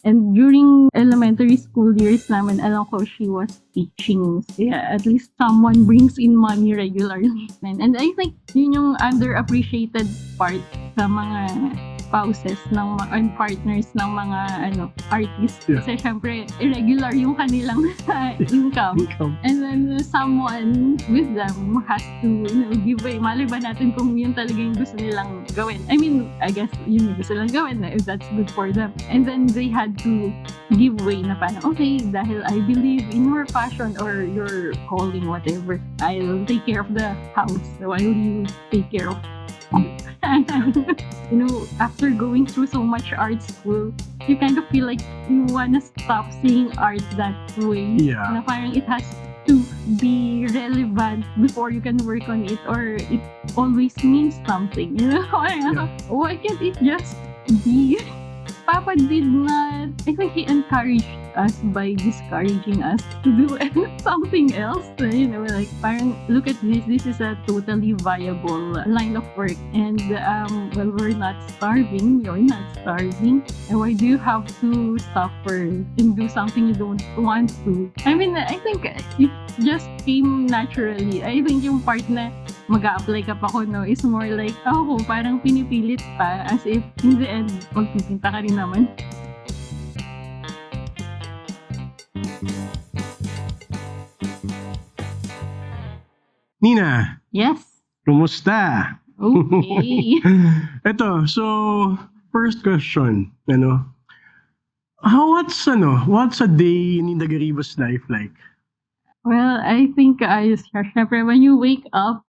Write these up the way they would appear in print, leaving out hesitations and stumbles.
And during elementary school years namin, alam ko she was teaching. Yeah, at least someone brings in money regularly. And I think yun yung underappreciated part sa mga spouses and partners ng mga artists. Yeah. Kasi syempre, irregular yung kanilang income. And then someone with them has to give way. Malay ba natin kung yun talaga yung gusto nilang gawin. I mean, I guess yun yung gusto nilang gawin if that's good for them. And then they had to give way na parang, okay, dahil I believe in your passion or your calling, whatever, I'll take care of the house. So while you take care of after going through so much art school, you kind of feel like you wanna stop seeing art that way. Yeah. Na parang it has to be relevant before you can work on it, or it always means something. Why can't it just be? Papa did not, I think he encouraged us by discouraging us to do something else. Like parang, look at this is a totally viable line of work. And well, we're not starving, you're not starving. And why do you have to suffer and do something you don't want to? I mean, I think it just came naturally. I think yung part na mag-a-apply ka pa ko, is more like, parang pinipilit pa, as if in the end, magpipinta ka rin naman. Nina, Yes. kumusta? Okay. Ito, so, first question, what's a day in the Garibas life like? Well, I think syempre when you wake up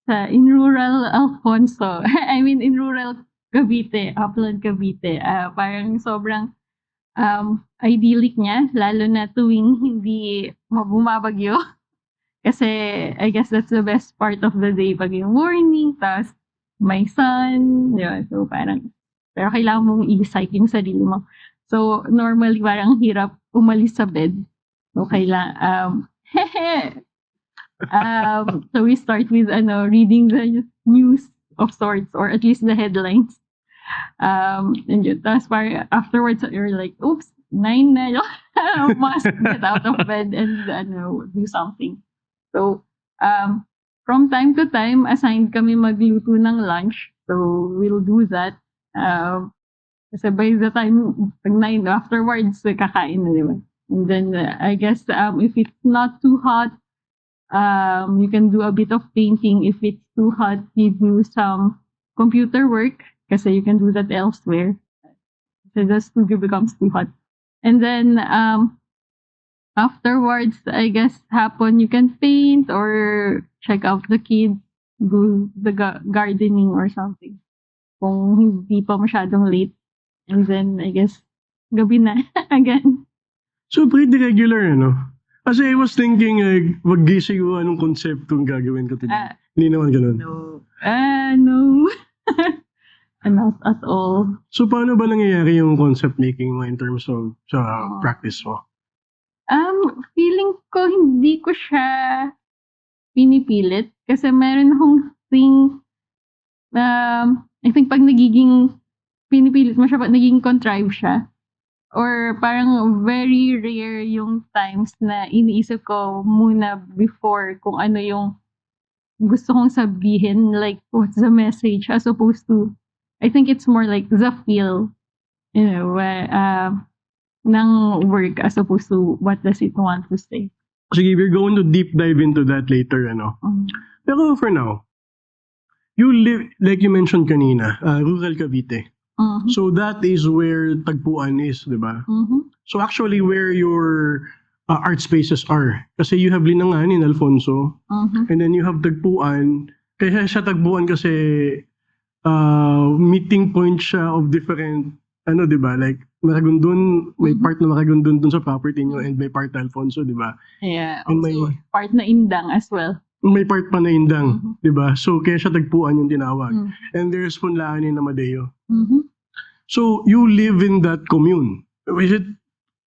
in rural Alfonso, I mean in rural Cavite, Upland Cavite, parang sobrang idyllic niya, lalo na tuwing hindi bumabagyo. Kasi I guess that's the best part of the day pag yung morning, tas may sun, di ba? So parang, pero kailangan mong i-psych yung sarili mo. So normally parang hirap umalis sa bed. So kailangan, so we start with reading the news of sorts, or at least the headlines. And yun, tapos parang afterwards you're like, oops, 9 na yun. Must get out of bed and do something. So from time to time, assigned kami magluto ng lunch. So we'll do that. Kasi by the time, pag 9 afterwards, kakain na, di ba? And then, I guess, if it's not too hot, you can do a bit of painting. If it's too hot, you do some computer work, kasi you can do that elsewhere. So the studio becomes too hot. And then, afterwards, I guess, hapon, you can paint or check out the kids, do the gardening or something. Kung hindi pa masyadong late. And then, I guess, gabi na again. So, pretty regular, Kasi I was thinking, mag-gising ko anong konseptong gagawin ko today. Hindi naman ganun. No. Not at all. So, paano ba nangyayari yung concept making mo in terms of sa practice mo? Feeling ko hindi ko siya pinipilit. Kasi meron akong thing, I think pag nagiging pinipilit mo siya, pag nagiging contrive siya, or parang very rare yung times na iniisip ko muna before kung ano yung gusto kong sabihin, like what's the message, as opposed to, I think it's more like the feel, ng work as opposed to what does it want to say. Sige, we're going to deep dive into that later, Pero for now, you live, like you mentioned kanina, rural Cavite. Mhm. So that is where Tagpuan is, di ba? Mhm. So actually where your art spaces are. Kasi you have Linangan in Alfonso, Mhm. and then you have Tagpuan. Kaya siya Tagpuan kasi meeting point siya of different, di ba? Like, Maragondon, may part na Maragondon dun sa property nyo, and may part na Alfonso, di ba? Yeah. And Also, part na Indang as well. May part pa na Indang, Mhm. di ba? So, kaya siya Tagpuan yung tinawag. Mm. And there's Punlaan in Amadeo. Mhm. So, you live in that commune. Is it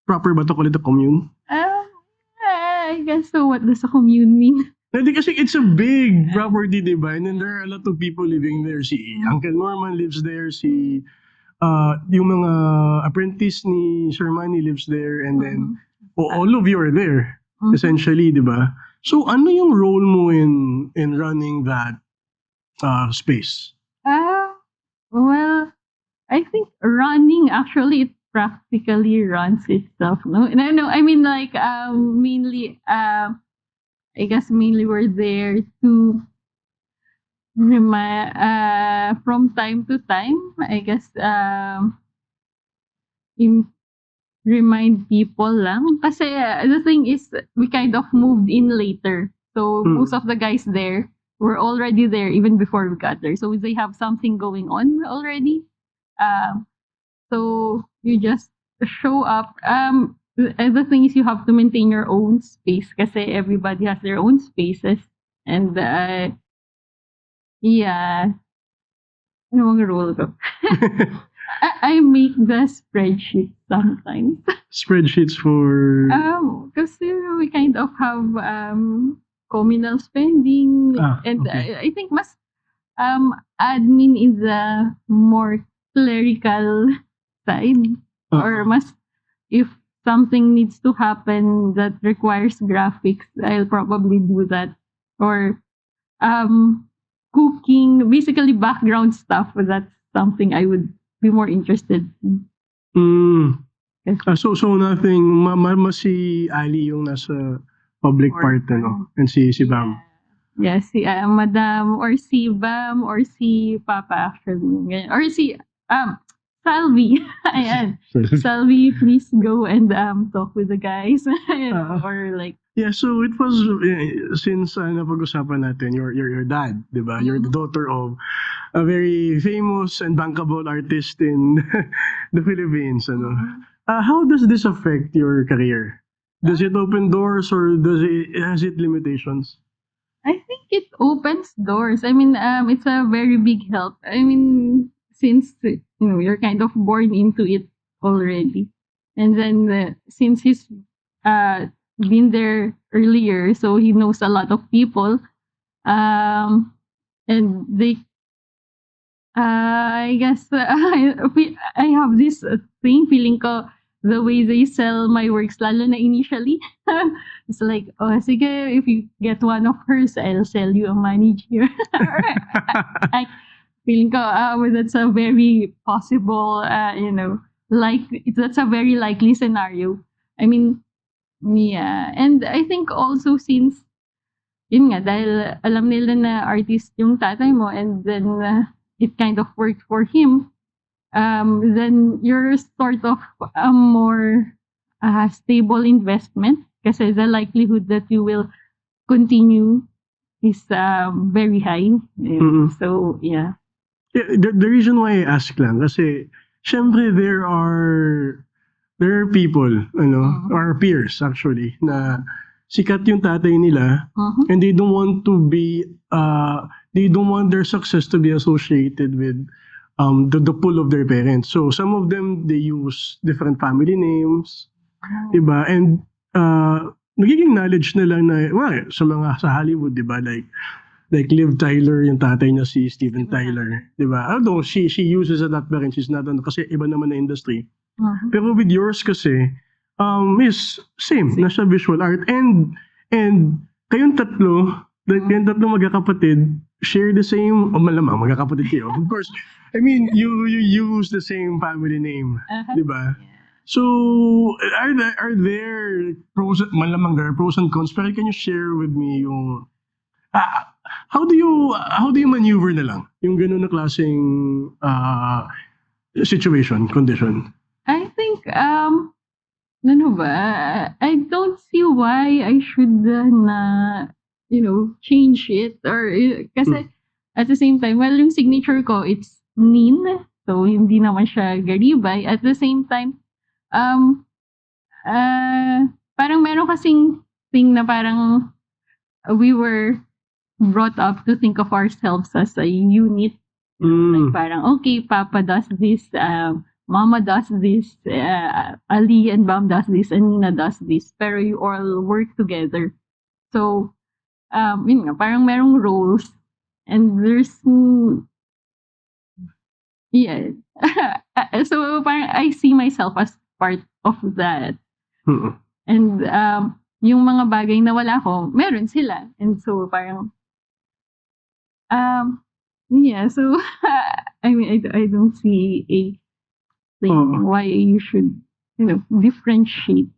proper ba to call it a commune? I guess so. What does a commune mean? Hindi kasi it's a big property, di ba? And then there are a lot of people living there. Si Uncle Norman lives there, si yung mga apprentice ni Sir Manny lives there, and then Mhm. all of you are there, Mhm. essentially, di ba? So, ano yung role mo in running that space? Well, I think running actually it practically runs itself. No. I mean like mainly I guess mainly we're there to from time to time. I guess im- remind people lang kasi the thing is we kind of moved in later. So most of the guys there were already there even before we got there. So they have something going on already. Um So you just show up. And the thing is you have to maintain your own space kasi everybody has their own spaces. And yeah, ano bang rule ko? I make the spreadsheet sometimes. Spreadsheets for... Kasi we kind of have communal spending, and okay. I think mas admin is the more clerical side, or mas if something needs to happen that requires graphics, I'll probably do that. Or cooking, basically background stuff. That's something I would be more interested in. Yes. So nothing, mas si Ali yung nasa public Or part, and si Bam. Yeah, si Madam, or si Bam, or si Papa actually. Ganyan. Or si Salvi. Ayan. Salvi, please go and talk with the guys. Or like, Yeah, so it was, since napag-usapan natin, your dad, di ba? You're the daughter of a very famous and bankable artist in the Philippines. How does this affect your career? Does it open doors, or has it limitations? I think it opens doors. I mean, it's a very big help. I mean, since you're kind of born into it already, and then since he's been there earlier, so he knows a lot of people, and they. I guess I have this feeling ko the way they sell my works, lalo na initially. It's like, oh, sige, if you get one of hers, I'll sell you a manager. I feeling ko, that's a very possible, that's a very likely scenario. I mean, yeah. And I think also since, yun nga, dahil alam nila na artist yung tatay mo, and then it kind of worked for him, then you're sort of a more stable investment kasi the likelihood that you will continue is very high. So, yeah. The reason why I ask lang, kasi syempre there are people, our peers actually, na sikat yung tatay nila, and they don't want to be, they don't want their success to be associated with the pull of their parents. So some of them, they use different family names, diba? And nagiging knowledge na lang na, sa Hollywood, diba? Like Liv Tyler, yung tatay niya si Steven Tyler, diba? Although she uses that parent, she's not, kasi iba naman na industry. Pero with yours kasi, is same, nasa visual art, and kayong tatlo magkakapatid, share the same, malamang magkakapatid kayo. Of course, I mean, you use the same family name, diba? So, are there pros, malamang there are pros and cons, pero can you share with me yung, how do you maneuver na lang yung ganun na klaseng situation, condition? I think, ano ba, I don't see why I should change it, or kasi at the same time, well, yung signature ko, it's Nin, so hindi naman siya Garibay. At the same time, parang meron kasing thing na parang we were brought up to think of ourselves as a unit. Like parang, okay, Papa does this, Mama does this, Ali and Bam does this, and Nina does this. Pero you all work together. So, yun nga, parang merong roles, and there's yeah. So parang I see myself as part of that. Mm. And yung mga bagay na wala ko, meron sila. And so parang yeah, so I mean I don't see a thing Oo. why you should, differentiate.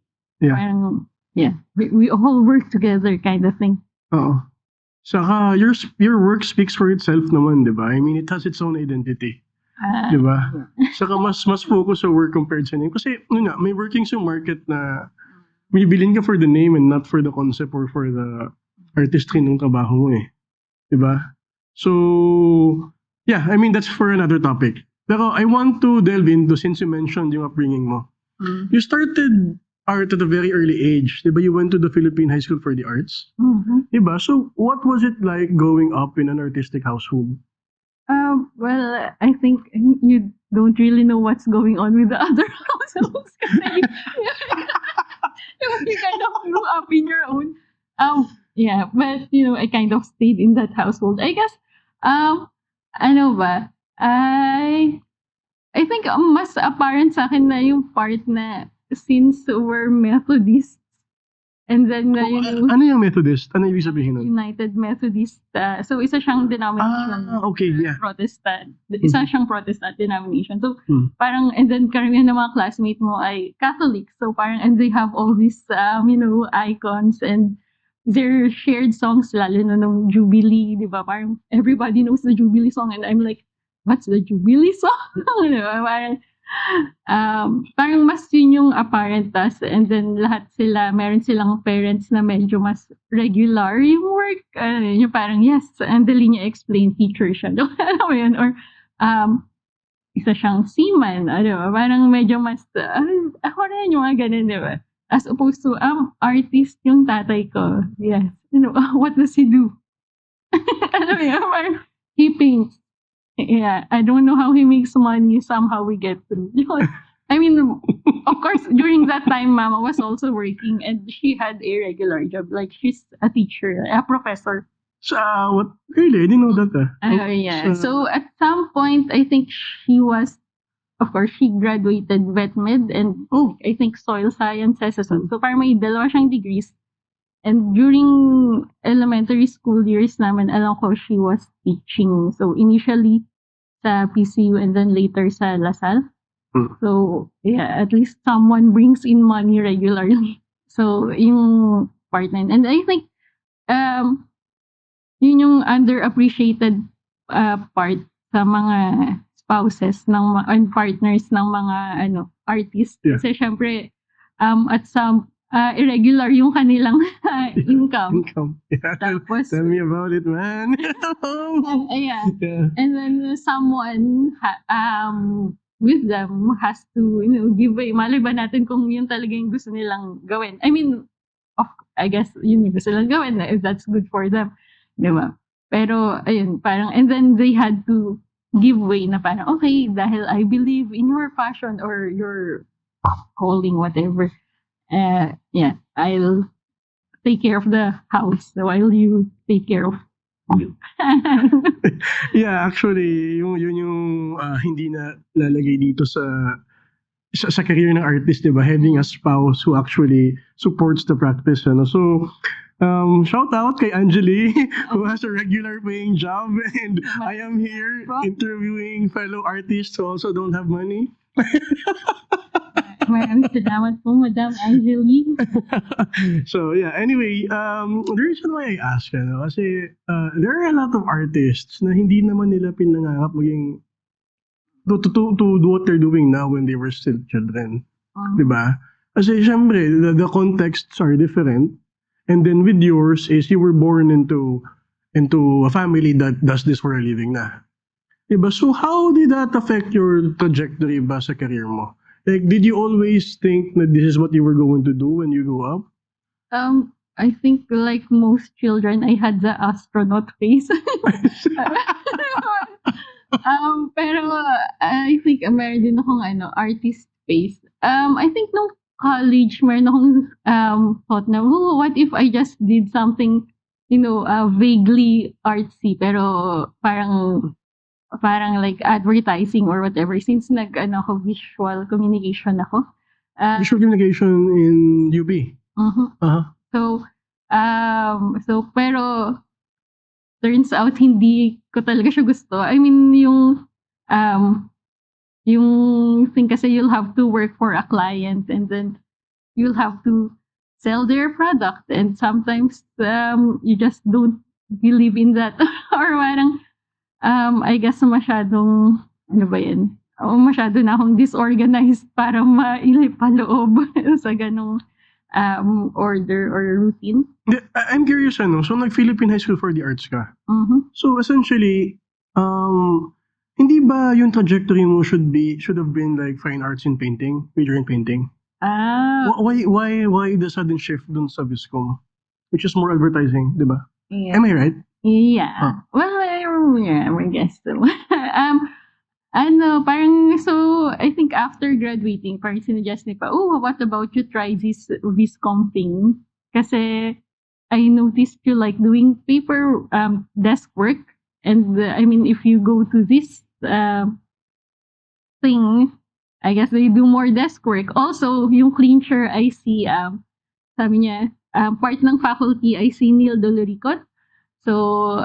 Yeah. Parang yeah, we all work together kind of thing. Oo. Saka your work speaks for itself naman, 'di ba? I mean, it has its own identity, 'di ba? Saka mas focus sa work compared sa name. Kasi yun nga, may workings yung market na binibilhin ka for the name and not for the concept or for the artistry ng trabaho mo eh. 'Di ba? So, yeah, I mean, that's for another topic. Pero I want to delve into, since you mentioned yung upbringing mo. You started art at a very early age. 'Di ba? You went to the Philippine High School for the Arts. Mhm. 'Di ba? So, what was it like growing up in an artistic household? Well, I think you don't really know what's going on with the other households kasi you kind of grew up in your own. Yeah, but I kind of stayed in that household. I guess, ano ba? I think mas apparent sa akin na yung part na since we're Methodists and then Ano yung Methodist? Ano ibig sabihin nun? United Methodist, so isa siyang denomination. Okay, yeah. Protestant. Isa siyang Protestant denomination. So, Hmm. parang, and then karamihan ng mga classmate mo ay Catholic. So, parang, and they have all these, icons and their shared songs, lalo na nung Jubilee, di ba? Parang, everybody knows the Jubilee song and I'm like, what's the Jubilee song? Di ba? Parang mas yun yung apparent tas, and then lahat sila, meron silang parents na medyo mas regular yung work. Yung parang, yes, and dali niya explain, teacher siya. Alam mo yun? Or, isa siyang seaman. Parang medyo mas, ako rin yung mga ganun, di ba? As opposed to, artist yung tatay ko. Yes. What does he do? Alam mo yun? Parang, he paints. Yeah, I don't know how he makes money. Somehow we get through. I mean, of course, during that time, Mama was also working and she had a regular job. Like, she's a teacher, a professor. What? Really? I didn't know that. Yeah. So, at some point, I think of course, she graduated vet med and I think soil sciences. So, parang may dalawa siyang degrees. And during elementary school years naman, alam ko she was teaching. So, initially sa PCU and then later sa LaSalle. So, yeah, at least someone brings in money regularly. So, yung part na yun. And I think, yun yung underappreciated part sa mga spouses and partners ng mga artists. Yeah. Kasi syempre, at some irregular yung kanilang income. Yeah. Tapos, Tell me about it, man. yeah. Yeah. And then someone with them has to give away. Malay ba natin kung yun talaga yung gusto nilang gawin. I mean, I guess yun yung gusto nilang gawin if that's good for them. Diba? Pero, ayun, parang, and then they had to give way na parang, okay, dahil I believe in your passion or your calling, whatever. Yeah, I'll take care of the house while you take care of you. Yeah, actually, yun yung hindi na lalagay dito sa career ng artist, di ba? Having a spouse who actually supports the practice. So, shout out kay Angeli, who has a regular paying job, and I am here interviewing fellow artists who also don't have money. Maraming salamat po, Madam Angeli. So yeah, anyway, the reason why I ask, kasi there are a lot of artists na hindi naman nila pinangarap maging to do what they're doing now when they were still children. Diba? Kasi syempre, the contexts are different. And then with yours is you were born into a family that does this for a living na. Diba? So how did that affect your trajectory ba sa career mo? Like, did you always think that this is what you were going to do when you grew up? I think like most children, I had the astronaut face. Pero I think meron din akong artist face. I think nung college, meron akong thought na, what if I just did something, vaguely artsy, pero parang parang like advertising or whatever since ako visual communication ako. Visual communication in UP. Mhm. Uh-huh. So pero turns out hindi ko talaga siya gusto. I mean yung thing kasi you'll have to work for a client and then you'll have to sell their product and sometimes you just don't believe in that or parang I guess masyadong ano ba yan? Masyado na akong disorganized para mailipaloob sa ganong order or routine. I'm curious so nag-Philippine High School for the Arts ka. Mhm. So essentially, hindi ba yung trajectory mo should have been like fine arts in painting, major in painting? Why the sudden shift dun sa Viscom, which is more advertising, di ba? Yeah. Am I right? Yeah. Well, yeah, I guess so. Parang so I think after graduating, parang sinuggest ni pa, what about you try this Viscom thing? Kasi I noticed you like doing paper desk work, and I mean if you go to this thing, I guess they do more desk work. Also, yung clincher I see sabi niya part ng faculty I see Neil Doloricot. So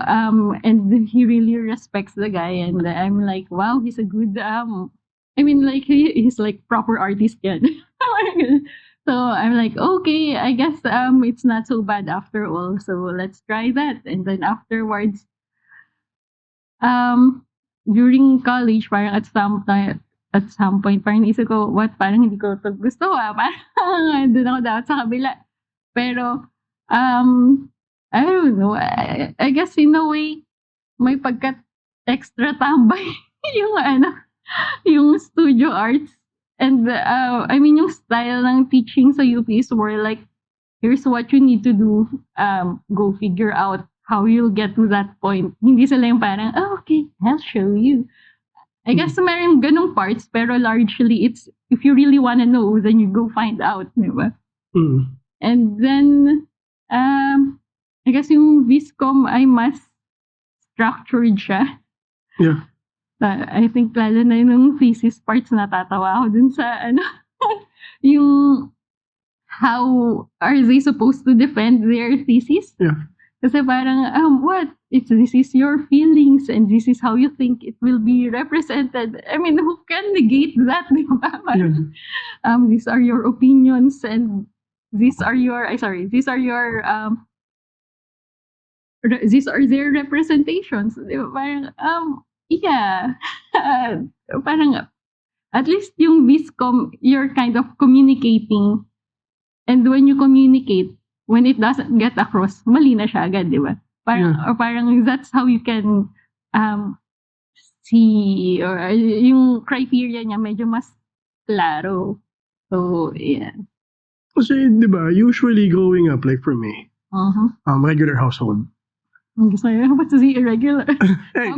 and he really respects the guy and I'm like wow, he's a good I mean like he's like proper artist yan. So I'm like okay, I guess it's not so bad after all. So let's try that. And then afterwards during college parang at some point parang naisip ko what, parang hindi ko to gusto parang doon ako dapat sa kabila. Pero I don't know, I guess in a way may pagka extra tambay yung studio arts and I mean yung style ng teaching sa UP is more like here's what you need to do, go figure out how you'll get to that point. Hindi sila yung parang okay, I'll show you. I guess meron ganung parts pero largely it's if you really wanna know then you go find out, di ba? And then I guess yung Viscom ay mas structured siya. Yeah. I think lalo na yung thesis parts natatawa ako dun sa yung how are they supposed to defend their thesis? Yeah. Kasi parang what? This is your feelings and this is how you think it will be represented. I mean, who can negate that? Di ba? Yeah. These are your opinions and these are their representations. Di ba? Parang, yeah. Parang, at least yung Viscom, you're kind of communicating. And when you communicate, when it doesn't get across, mali na siya agad, di ba? Parang, or parang that's how you can see, or yung criteria niya medyo mas klaro. So, yeah. Kasi, di ba, usually growing up, like for me, regular household. Gusto nyo, ba't si irregular? Hey,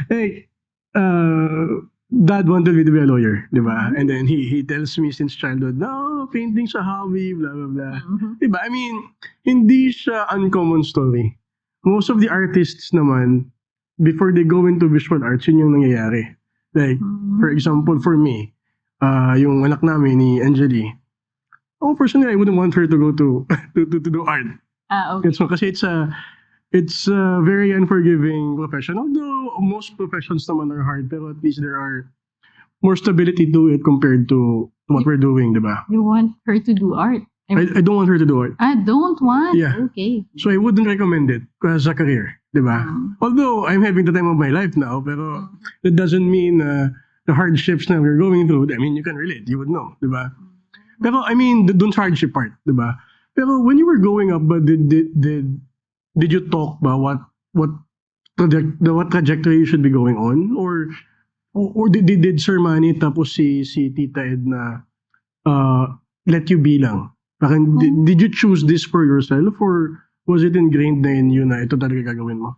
hey, dad wanted me to be a lawyer, di ba? And then he tells me since childhood, no, painting's a hobby, blah, blah, blah. Di ba? I mean, hindi siya uncommon story. Most of the artists naman, before they go into visual arts, yun yung nangyayari. Like, for example, for me, yung anak namin ni Angeli, personally, I wouldn't want her to go to do art. Okay. So, kasi it's a very unforgiving profession. Although most professions naman are hard, pero at least there are more stability to it compared to what we're doing, di ba? You want her to do art? I don't want her to do art. Don't want? Yeah. Okay. So I wouldn't recommend it as a career, di ba? Although I'm having the time of my life now, pero that doesn't mean the hardships na we're going through. I mean, you can relate, you would know, di ba? Pero I mean, dun sa hardship part, di ba? Pero when you were growing up, but did you talk about what trajectory you should be going on, or did Sir Manny tapos si Tita Edna let you be lang? Parang, did you choose this for yourself, or was it ingrained na in you na ito talaga gagawin mo?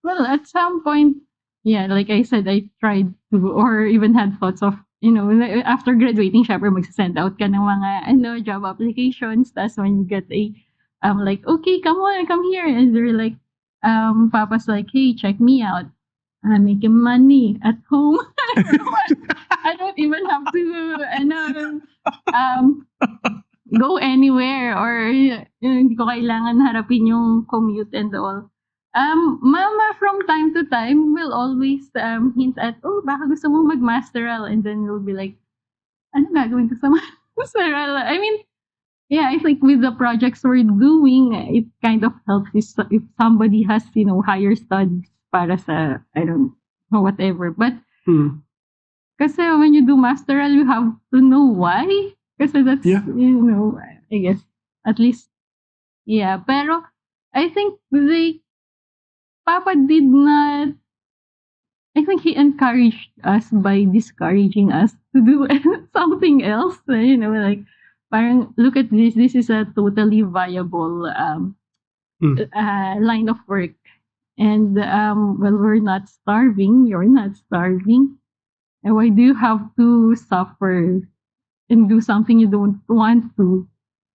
Well, at some point, yeah, like I said, I tried to, or even had thoughts of, after graduating, syempre magsasend out ka ng mga, job applications. That's when you get like, okay, come on, come here. And they're like, Papa's like, hey, check me out. I'm making money at home. I don't even have to, go anywhere or hindi ko kailangan harapin yung commute and all. Mama from time to time will always hint at, oh, baka gusto mo mag-masteral, and then we'll be like, ano gagawin ko sa masteral? I mean, yeah, I think with the projects we're doing, it kind of helps if somebody has, higher studies para sa, I don't know, whatever. But Hmm. kasi when you do masteral, you have to know why. Kasi that's, Yeah. I guess, at least, yeah. Pero I think Papa did not, I think he encouraged us by discouraging us to do something else. Like, parang, look at this. This is a totally viable line of work. And, well, we're not starving. You're not starving. And why do you have to suffer and do something you don't want to?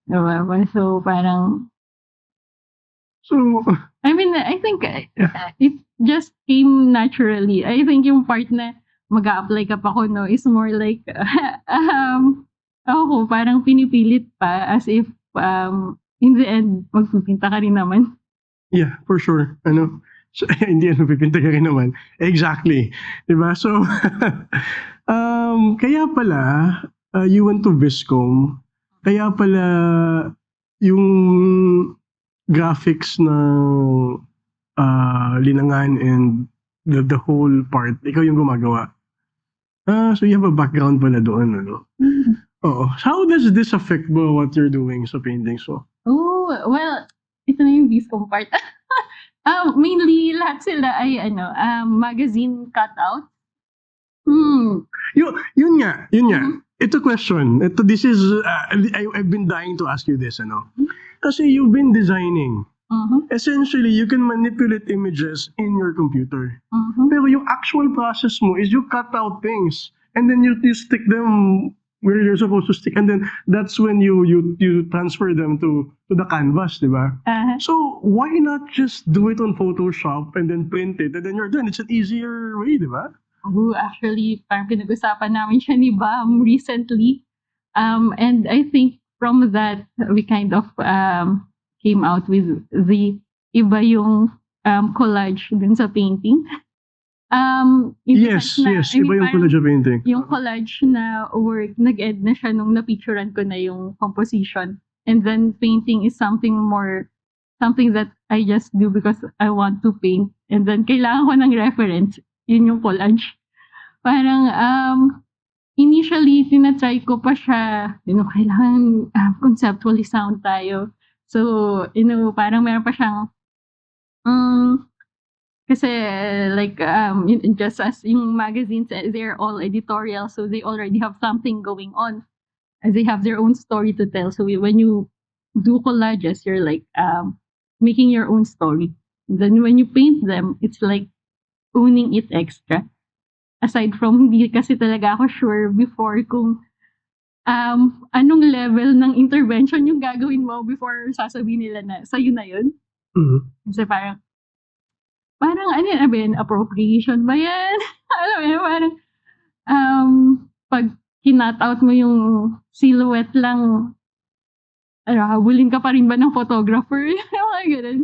Diba? So, parang, So, I mean, I think Yeah. it just came naturally. I think yung part na mag-a-apply ka pa ko, no, is more like, ako, parang pinipilit pa as if, in the end, magpipinta ka rin naman. yeah, for sure. So, hindi pipinta ka rin naman. Exactly. Diba? So, kaya pala, you went to Viscom. Kaya pala, yung graphics ng Linangan and the whole part, ikaw yung gumagawa. So you have a background pala doon, ano? Oo. How does this affect what you're doing sa painting? So, Oh, well, ito na yung Viscom part. Mainly, lahat sila ay, magazine cutout. yun nga. Mhm. Ito question. This is, I've been dying to ask you this, ano? Kasi you've been designing. Mhm. Essentially, you can manipulate images in your computer. Mhm. Pero yung actual process mo is you cut out things and then you stick them where you're supposed to stick, and then that's when you transfer them to the canvas, di ba? So why not just do it on Photoshop and then print it and then you're done? It's an easier way, di ba? Actually, parang pinag-usapan namin siya ni Bam recently. And I think from that, we kind of came out with the iba yung collage dun sa painting. In the Yes, sense na, yes. I mean, Iba yung parang collage of painting. yung collage na work, nag-end na siya nung napicturean ko na yung composition. And then painting is something that I just do because I want to paint. And then kailangan ko ng reference. Yun yung collage. Parang, initially, tinatry ko pa siya, kailangan conceptually sound tayo. So, parang meron pa siyang, kasi like, just as yung magazines, they're all editorial, so they already have something going on. As they have their own story to tell. So when you do collages, you're like making your own story. Then when you paint them, it's like owning it extra. Aside from hindi kasi talaga ako sure before kung anong level ng intervention yung gagawin mo before sasabihin nila na sa'yo na yun. Mhm. Kasi parang ano yun, appropriation ba yan? Alam mo yun, parang pag kinat out mo yung silhouette lang, habulin ka pa rin ba ng photographer? Mga ganun.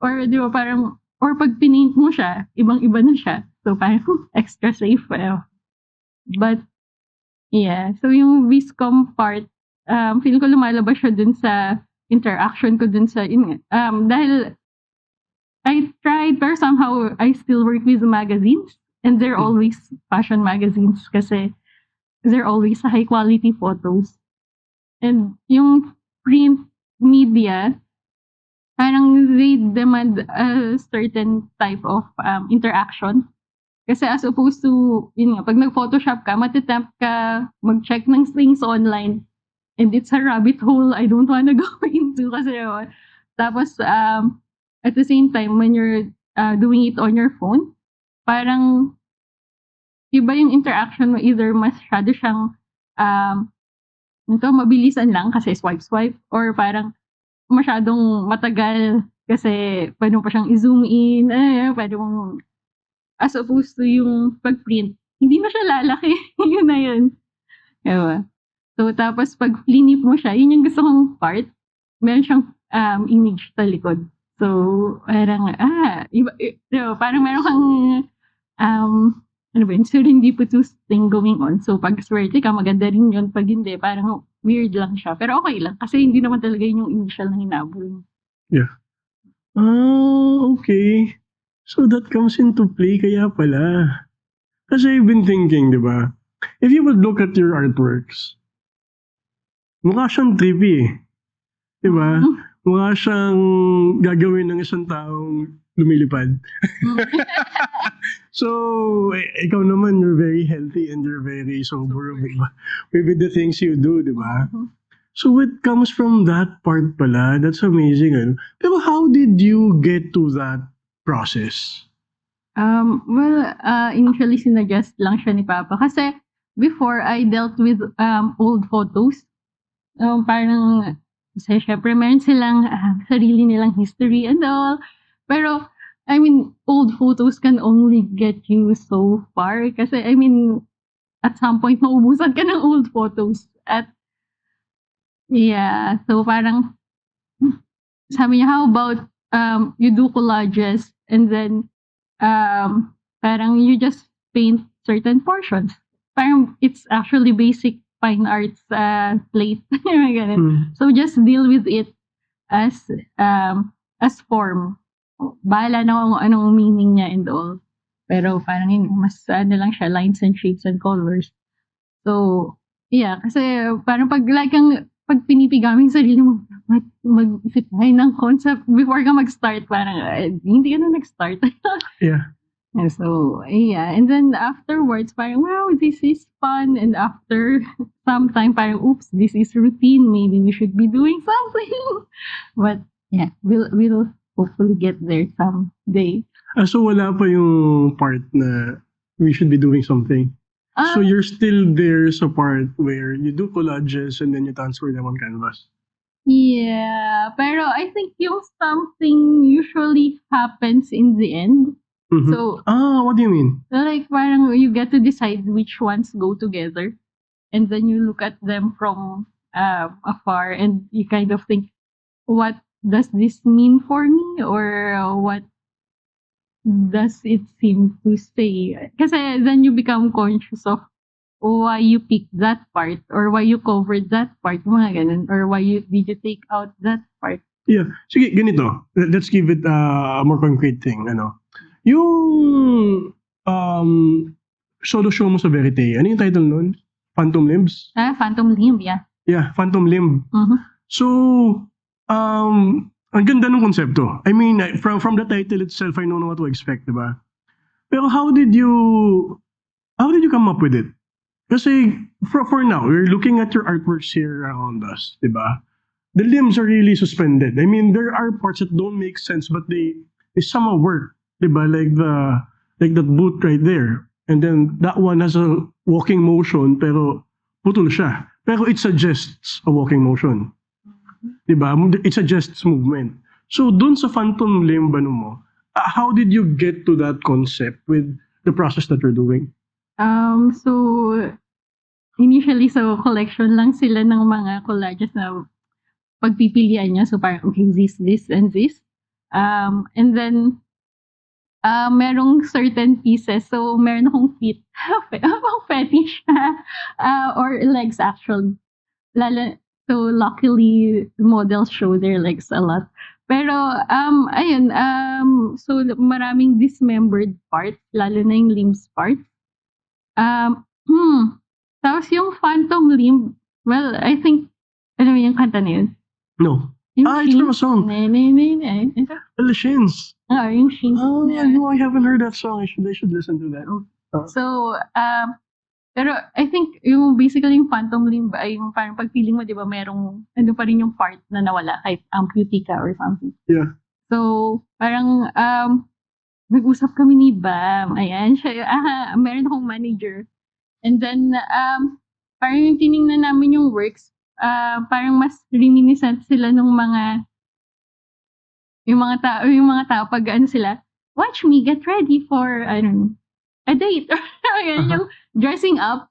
Or di ba parang, or pag pinaint mo siya, ibang-iba na siya. So parang extra safe. But, yeah. So yung Viscom part, feeling ko lumalabas siya dun sa interaction ko dun sa, dahil I tried, pero somehow I still work with magazines. And they're always fashion magazines kasi they're always high quality photos. And yung print media, parang they demand a certain type of interaction. Kasi as opposed to, pag nag-Photoshop ka, matitempt ka mag-check ng things online. And it's a rabbit hole I don't wanna go into kasi, tapos, at the same time, when you're doing it on your phone, parang iba yung interaction mo, either masyado siyang mabilisan lang kasi swipe, or parang masyadong matagal Kasi pwede mo pa siyang i-zoom in, pwede mong as opposed to yung pag-print, hindi na siya lalaki, yun na yun, 'di ba? So, tapos 'pag flinip mo siya, yun yung gusto kong part, meron siyang, image sa likod. So, parang, iba 'di ba parang meron kang, ano ba yun, serendipitous thing going on. So, 'pag swerte ka maganda rin yun, 'pag hindi parang weird lang siya, pero okey lang kasi hindi naman talaga yun yung initial na hinabol mo. Yeah. Okay. So that comes into play kaya pala. Kasi I've been thinking, 'di ba? If you would look at your artworks, mukha siyang trippy, eh, 'di ba? Mukha siyang gagawin ng isang taong lumilipad. So, ikaw naman, you're very healthy and you're very sober with the things you do, 'di ba? So it comes from that part pala. That's amazing, ano. Pero how did you get to that process? Well, initially sinuggest lang siya ni Papa kasi before I dealt with, old photos. Parang kasi siyempre meron silang, sarili nilang history and all. Pero I mean, old photos can only get you so far kasi I mean, at some point mauubusan ka ng old photos at yeah, so parang sabi niya, "How about, you do collages and then, parang you just paint certain portions." Parang it's actually basic fine arts, plate, mga gano'n. Hmm. So just deal with it as, as form. Bahala na kung anong meaning niya and all. Pero parang yun, mas ano lang siya, lines and shapes and colors. So, yeah, kasi parang 'pag lagi kang 'pag pinipiga mo yung sarili mo, mag-isip tayo ng concept before ka mag-start parang, hindi ka na nag-start. Yeah. And so, yeah, and then afterwards parang, wow, this is fun, and after some time parang, oops, this is routine, maybe we should be doing something. But yeah, we'll hopefully get there someday. So wala pa yung part na we should be doing something. So Ah, you're still there sa part where you do collages and then you transfer them on canvas. yeah, pero I think yung something usually happens in the end. Mhm. So, What do you mean? like parang you get to decide which ones go together, and then you look at them from, afar, and you kind of think, what does this mean for me, or what does it seem to say? Kasi then you become conscious of why you picked that part, or why you covered that part, mga ganun, or why did you take out that part. Yeah. Sige, ganito. Let's give it a more concrete thing, ano. Yung solo show mo sa Verite, ano yung title nun? Phantom Limbs? Phantom Limb, yeah. Yeah, Phantom Limb. Mhm. So, ang ganda ng konsepto. I mean, from the title itself, I know what to expect, di ba? Pero how did you come up with it? Kasi for now, we're looking at your artworks here around us, di ba? The limbs are really suspended. I mean, there are parts that don't make sense, but they somehow work, di ba? Like that boot right there. And then that one has a walking motion, pero putol siya. Pero it suggests a walking motion. Di ba? It suggests movement. So, dun sa phantom limb, ano mo, how did you get to that concept with the process that you're doing? So, initially, so collection lang sila ng mga collages na pagpipilian niya. So, parang, okay, this, and this. And then, merong certain pieces. So, meron akong feet. Akong fetish. Or legs, actually. So, luckily, models show their legs a lot. Pero, ayun, so maraming dismembered parts, lalo na yung limbs part. Tapos yung phantom limb, well, I think, alam mo yung kanta na yun? No. Yung It's from a Shins. song. The Shins. Yung Shins. No, I haven't heard that song. I should listen to that. So, pero I think yung basically yung phantom limb ay yung parang pagpiling mo, di ba, merong, ano pa rin yung part na nawala, kahit amputee ka or something. Yeah. So, parang, nag-usap kami ni Bam. Ayan, siya, meron akong manager. And then, parang yung tiningnan namin yung works, parang mas reminiscent sila nung mga yung mga tao pag ano sila, watch me get ready for, I don't know, a date. Ganyan, yung dressing up,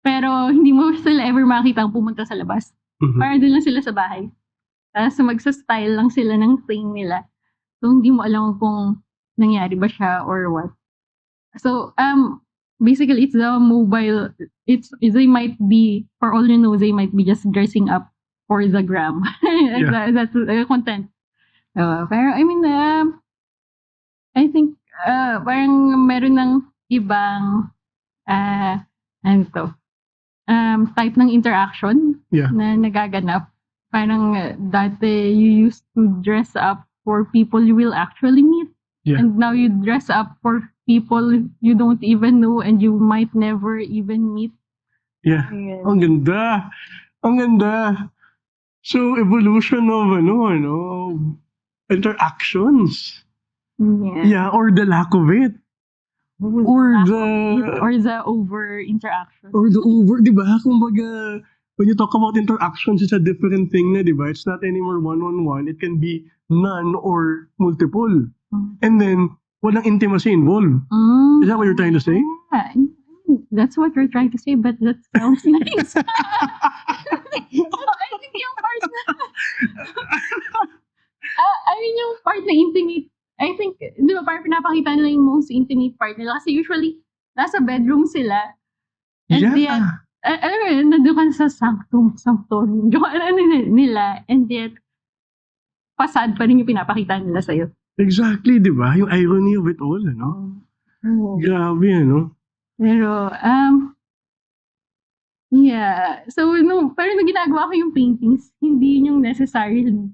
pero hindi mo sila ever makita pumunta sa labas. Mhm. Parang doon lang sila sa bahay. Tapos magsa-style lang sila ng thing nila. So, hindi mo alam kung nangyari ba siya or what. So, basically, it's the mobile, they might be, for all you know, they might be just dressing up for the gram. That's content. Pero, I mean, I think, parang meron ng ibang, ano to, type ng interaction Yeah. na nagaganap. Parang dati you used to dress up for people you will actually meet. Yeah. And now you dress up for people you don't even know and you might never even meet. Yeah. Ayan. Ang ganda. Ang ganda. So, evolution of interactions. Yeah, or the lack of it. Or the over interaction. Or the over, di ba? Kumbaga, when you talk about interactions, it's a different thing na, di ba? It's not anymore one-on-one. It can be none or multiple. And then, walang intimacy involved. Is that what you're trying to say? Yeah, that's what you're trying to say, but that sounds nice. I think yung part na, I mean yung part na intimate, I think, di ba, parang pinapakita nila yung most intimate part nila. Kasi usually, nasa bedroom sila. And yet, alam mo yun, nandun ka sa sanctum, yung ano nila, and yet, pasad pa rin yung pinapakita nila sa'yo. Exactly, di ba? Yung irony of it all, ano? Grabe, ano? Pero, yeah. So, pero nung ginagawa ko yung paintings, hindi yun yung necessarily,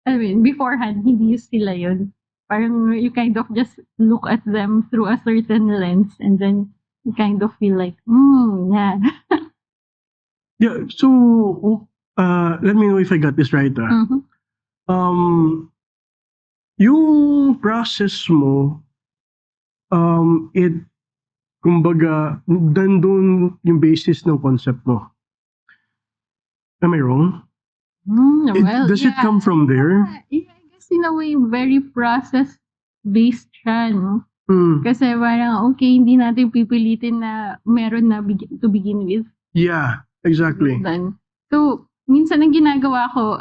I mean, beforehand, hindi sila yun. Parang you kind of just look at them through a certain lens and then you kind of feel like, yeah. Yeah, so, let me know if I got this right, yung process mo, kumbaga, nandun yung basis ng concept mo. Am I wrong? Well, Does it come from there? Yeah, I guess in a way, very process-based siya, no? Kasi parang, okay, hindi natin pipilitin na meron na to begin with. Yeah, exactly. So, minsan ang ginagawa ko,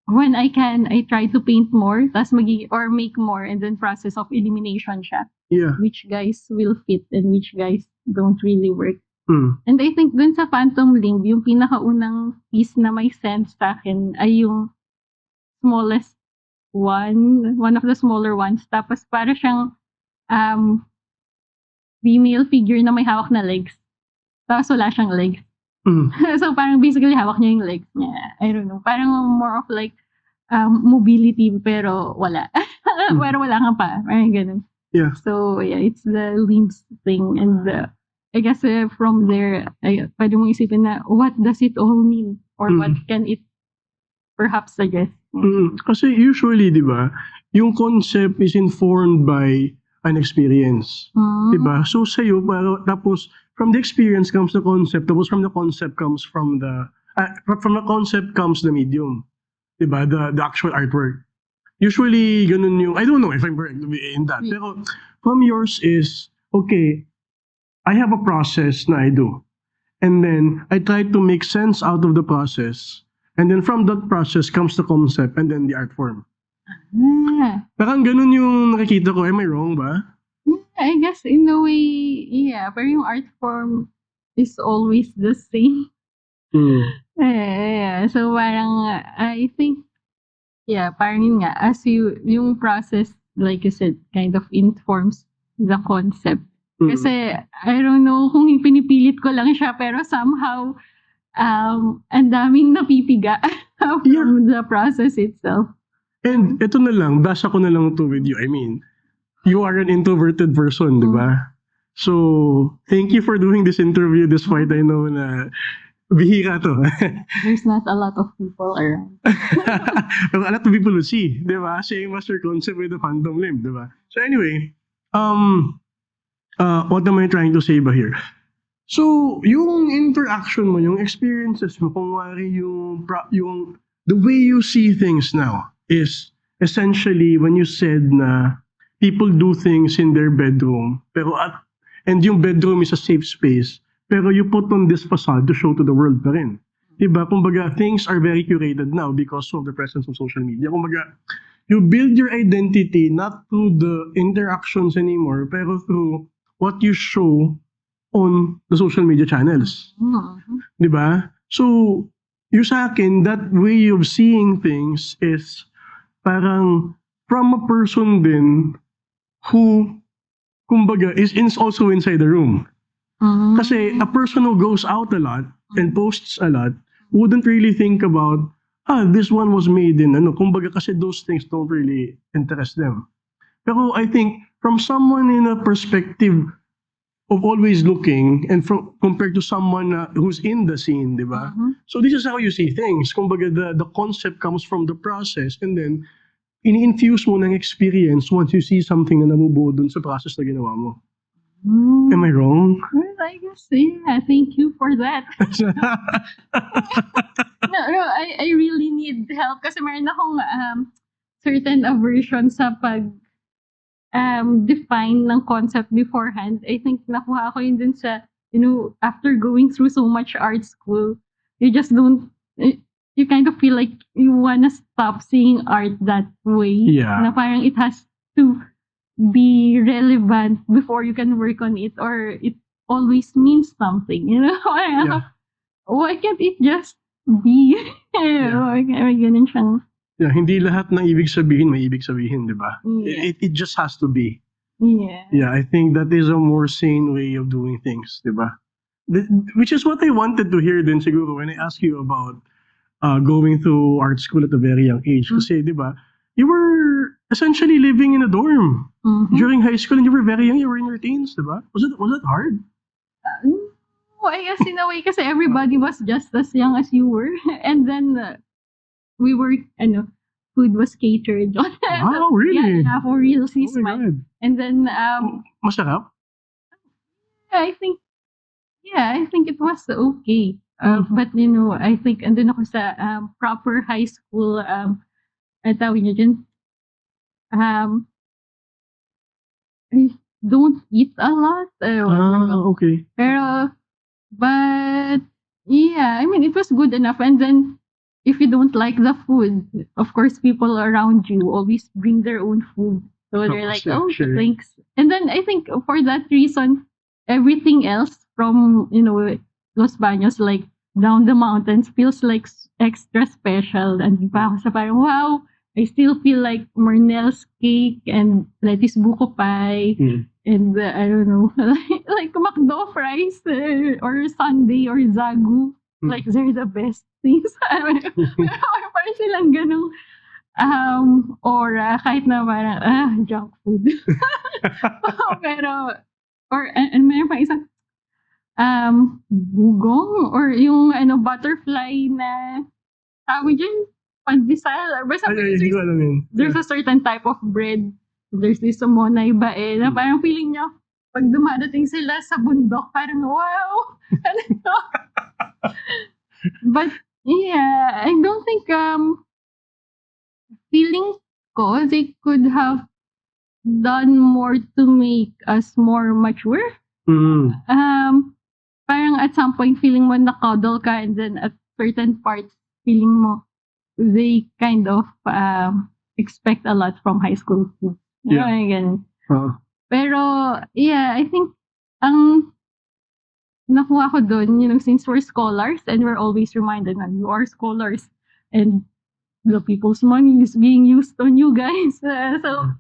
when I can, I try to paint more, tas or make more, and then process of elimination siya. Yeah. Which guys will fit and which guys don't really work. And I think dun sa Phantom Limb, yung pinakaunang piece na may sense sa akin ay yung smallest one of the smaller ones. Tapos para siyang female figure na may hawak na legs. Tapos wala siyang legs. So parang basically hawak niya yung legs niya. I don't know. Parang more of like mobility pero wala. Pero wala ka pa. Parang ganun. Yeah. So yeah, it's the limbs thing and I guess from there, pwede mong isipin na what does it all mean? Or what can it perhaps suggest? Kasi usually, di ba, yung concept is informed by an experience. Di ba? So sa'yo, tapos from the experience comes the concept, tapos from the concept comes from the concept comes the medium. Di ba? The actual artwork. Usually, ganun yung, I don't know if I'm correct in that. Pero from yours is, okay, I have a process na I do. And then, I try to make sense out of the process. And then from that process comes the concept and then the art form. Parang ganun yung nakikita ko. Am I wrong ba? I guess in a way, yeah. Pero yung art form is always the same. Yeah. So parang, I think, yeah, parang yun nga. As yung process, like you said, kind of informs the concept. Kasi, I don't know kung pinipilit ko lang siya, pero somehow, ang daming napipiga from the process itself. And ito na lang, basa ko na lang to with you. I mean, you are an introverted person, di ba? So, thank you for doing this interview despite I know na bihira to. There's not a lot of people around. Pero a lot of people will see, di ba? Same as your concept with the Phantom Limb, di ba? So anyway, what am I trying to say ba here? So, yung interaction mo, yung experiences mo, kung wari yung the way you see things now, is essentially when you said na people do things in their bedroom, and yung bedroom is a safe space, pero you put on this facade to show to the world pa rin. Diba? Kumbaga, things are very curated now because of the presence of social media. Kumbaga, you build your identity not through the interactions anymore, pero through what you show on the social media channels. Diba? So, yung sa akin, that way of seeing things is parang from a person din who, kumbaga, is also inside the room. Kasi a person who goes out a lot and posts a lot wouldn't really think about, this one was made in, kumbaga kasi those things don't really interest them. Pero I think from someone in a perspective of always looking and compared to someone who's in the scene, di ba? So this is how you see things. Kumbaga the concept comes from the process and then ini-infuse mo ng experience once you see something na nabubuo dun sa process na ginawa mo. Am I wrong? Well, I guess, yeah, thank you for that. No, I really need help kasi meron akong certain aversion sa define ng concept beforehand. I think nakuha ko yun din sa, after going through so much art school, you just don't, you kind of feel like you wanna stop seeing art that way. Yeah. Na parang it has to be relevant before you can work on it, or it always means something, Yeah. Why can't it just be? Ganun siyang, Yeah, hindi lahat ng ibig sabihin may ibig sabihin, di ba? Yeah. It just has to be. yeah. Yeah, I think that is a more sane way of doing things, di ba? Which is what I wanted to hear din siguro when I asked you about going through art school at a very young age. Kasi, di ba, you were essentially living in a dorm during high school and you were very young, you were in your teens, di ba? Was that hard? No, I guess in a way kasi everybody was just as young as you were. And then we were, food was catered. Wow, really? Yeah, for real, Oh sis, my man. God. And then, Masarap? I think it was okay. But, I think, andun ako sa proper high school, tawag niyo dyan, I don't eat a lot. Okay. Pero, but, yeah, I mean, it was good enough. And then, if you don't like the food, of course, people around you always bring their own food. So they're like, Yeah, oh, sure. thanks. And then I think for that reason, everything else from, Los Baños, like down the mountains, feels like extra special. And di ba ako sa parang, wow, I still feel like Mernel's cake and lettuce buko pie. And I don't know, like McDo fries or Sunday or Zagu. Like, they're the best things. Parang silang ganung aura, kahit na parang, junk food. Pero, and meron pa isang, bugong, or yung, butterfly na, tawag dyan, pandesal, or basta, Hindi ko alam yun. there's a certain type of bread. There's this monay bae, na parang feeling niya, pag dumadating sila sa bundok, parang, wow! But yeah, I don't think feeling ko they could have done more to make us more mature. Parang at some point feeling mo nakadol ka, and then at certain parts feeling mo they kind of expect a lot from high school too. Yeah. Ganun. Pero yeah, I think ang nakuha ko dun, since we're scholars and we're always reminded that you are scholars and the people's money is being used on you guys. So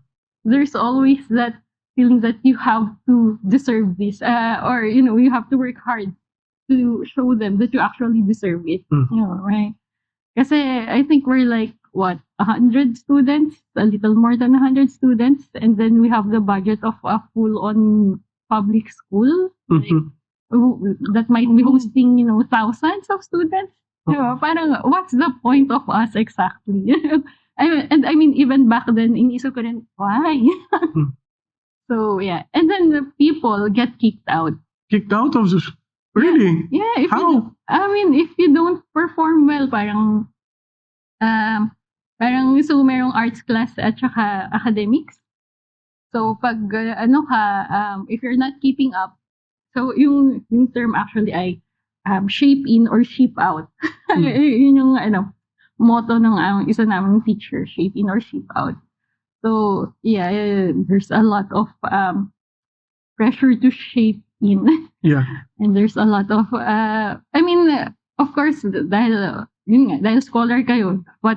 there's always that feeling that you have to deserve this, or you have to work hard to show them that you actually deserve it. Right? Kasi I think we're like, 100 students, a little more than 100 students, and then we have the budget of a full-on public school. Like, that might be hosting, thousands of students. Parang, what's the point of us exactly? I mean, even back then, iniisip ko rin, why? So, yeah. And then the people get kicked out. Kicked out of this? Really? Yeah. How? If you don't perform well, parang, Parang so merong arts class at saka academics. So pag ano ka, if you're not keeping up, so yung term actually ay shape in or sheep out. Yun yung motto ng isa naming teacher, shape in or sheep out. So yeah, there's a lot of pressure to shape in. Yeah. And there's a lot of I mean, of course dahil yun nga, dahil scholar kayo, but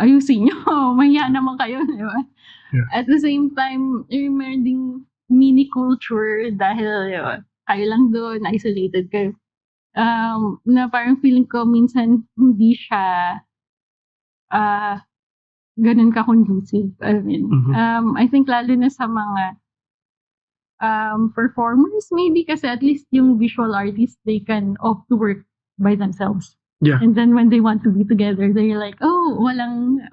ayusin nyo, mahiya naman kayo, di ba? Yeah. At the same time, meron ding mini culture dahil kayo lang doon, isolated kayo. Na parang feeling ko minsan hindi siya ganun ka-conducive. I mean, I think lalo na sa mga performers maybe kasi at least yung visual artists, they can opt to work by themselves. Yeah. And then when they want to be together, they're like, oh, walang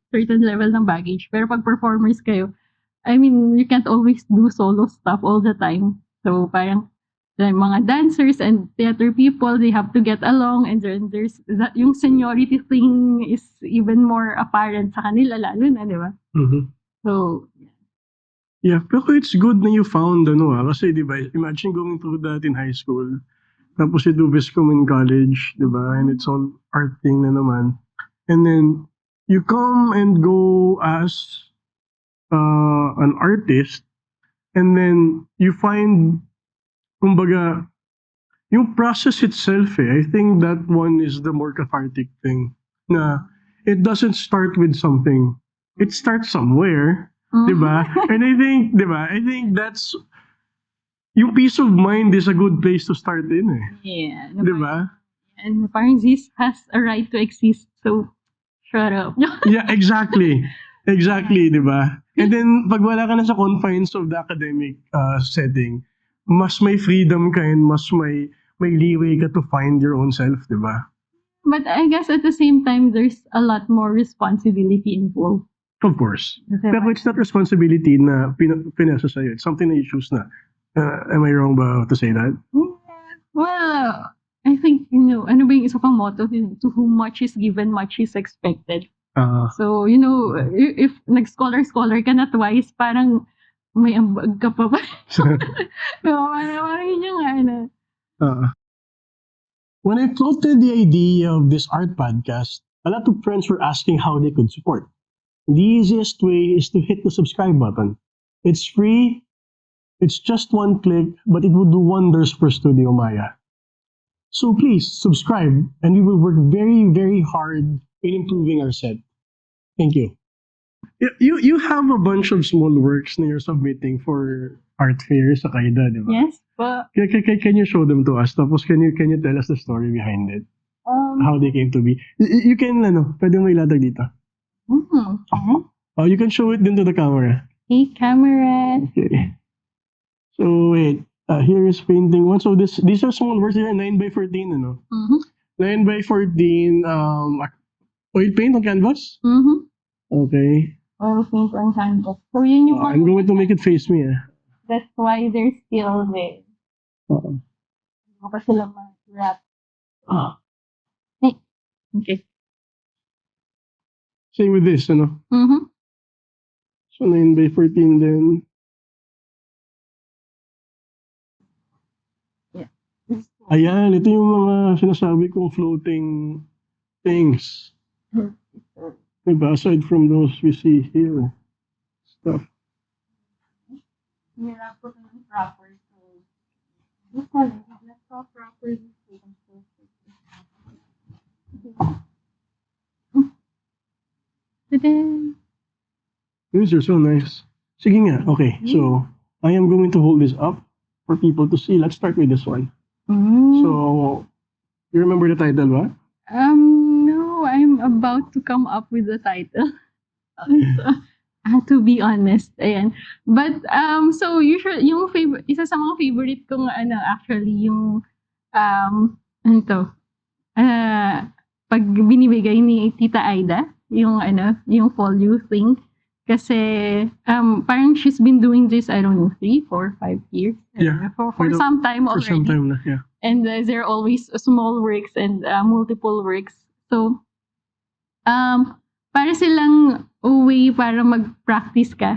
certain level ng baggage. Pero pag performers kayo, I mean, you can't always do solo stuff all the time. So parang the mga dancers and theater people, they have to get along, and then there's that, yung seniority thing is even more apparent sa kanila lalo na, di ba? So yeah, pero it's good na you found kasi di ba, imagine going through that in high school. Tapos you do Viscom in college, di ba? And it's all art thing na naman. And then, you come and go as an artist, and then you find, kumbaga, yung process itself I think that one is the more cathartic thing. Na, it doesn't start with something. It starts somewhere, di ba? And I think, di ba? I think that's, yung peace of mind is a good place to start in yeah. Di ba? And parang this has a right to exist, so shut up. Yeah, exactly. Exactly, di ba? And then, pag wala ka na sa confines of the academic setting, mas may freedom ka and mas may leeway ka to find your own self, di ba? But I guess at the same time, there's a lot more responsibility involved. Of course. Diba? Pero it's not responsibility na pinasa sa'yo. It's something that you choose na. Am I wrong ba to say that? Well, I think, ano ba yung isa pang motto? To whom much is given, much is expected. So, if nag-scholar ka na twice, parang may ambag ka pa ba? Parang yun yung When I floated the idea of this art podcast, a lot of friends were asking how they could support. The easiest way is to hit the subscribe button. It's free. It's just one click, but it will do wonders for Studio Maya. So please subscribe, and we will work very, very hard in improving our set. Thank you. You have a bunch of small works na you're submitting for art fair sa Kaida, di ba? Yes, but Can you show them to us? Tapos can you tell us the story behind it? How they came to be? You can pwede mo ilatag dito. Okay. You can show it din to the camera. Hey, camera. Okay. So wait, here is painting one. So these are small works here, 9x14, 9x14 oil paint on canvas? Okay. Oil paint on canvas. So yun yung I'm going to make it face me. That's why they're still there. Hindi pa sila ma-wrap. Hey. Okay. Same with this, So 9x14 then. Ayan, ito yung mga sinasabi kong floating things. Diba? Aside from those we see here. Stuff. Nila po ng proper. Let's talk properly. These are so nice. Sige nga, okay. So, I am going to hold this up for people to see. Let's start with this one. So, you remember the title, ba? No, I'm about to come up with the title. To be honest, ayan. But, so usually, yung favorite, isa sa mga favorite kong actually, yung, pag binibigay ni Tita Aida, yung folio thing. Kasi, parang she's been doing this, I don't know, 3, 4, 5 years. Yeah. For some time already. For some time na, yeah. And there are always small works and multiple works. So, Para silang way para mag-practice ka.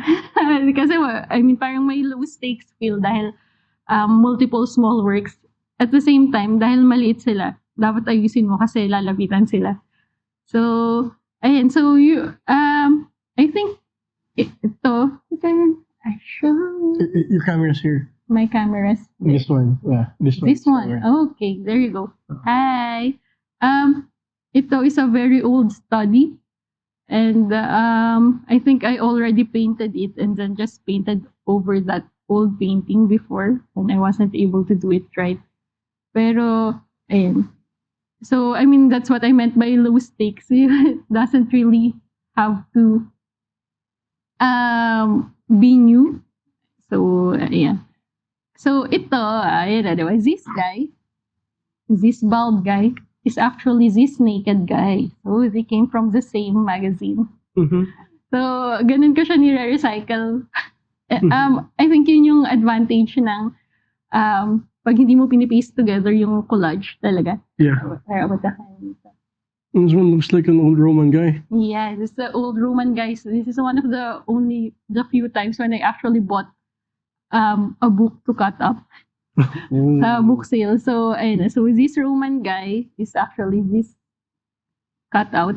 Kasi I mean, parang may low stakes feel dahil multiple small works. At the same time, dahil maliit sila, dapat ayusin mo kasi lalapitan sila. So, ayan. So, I think ito, Your camera's here. my camera's This one. Yeah. This one. this one. Okay, there you go. Hi. Ito is a very old study. And I think I already painted it and then just painted over that old painting before and I wasn't able to do it right. Pero, ayun. So, I mean, that's what I meant by low stakes. It doesn't really have to be new. So, yeah. So, ito, anyway, this bald guy, is actually this naked guy. So, they came from the same magazine. Mhm. So, ganun ko siya nire-recycle. I think yun yung advantage ng pag hindi mo pinipaste together yung collage talaga. Yeah. This one looks like an old Roman guy. Yeah, this is the old Roman guy. So this is one of the few times when I actually bought a book to cut up sa book sale. So, ayun. So, this Roman guy is actually this cutout.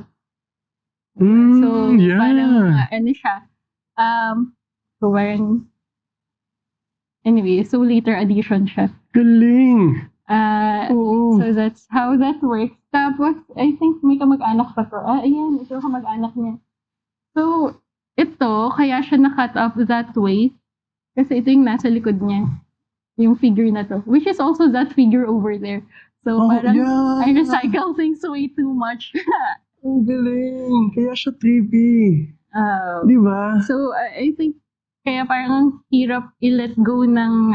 So, yeah. parang, ano siya. So, parang, anyway, so later addition siya. Galing. So, that's how that works. Tapos, I think may kamag-anak pa to. Ayan, ito kamag-anak niya. So, ito, kaya siya na-cut up that way. Kasi ito yung nasa likod niya. Yung figure na to. Which is also that figure over there. So, parang, yeah. I recycle things way too much. Ang galing. Kaya siya trippy. Di ba? So, I think, kaya parang hirap i-let go ng,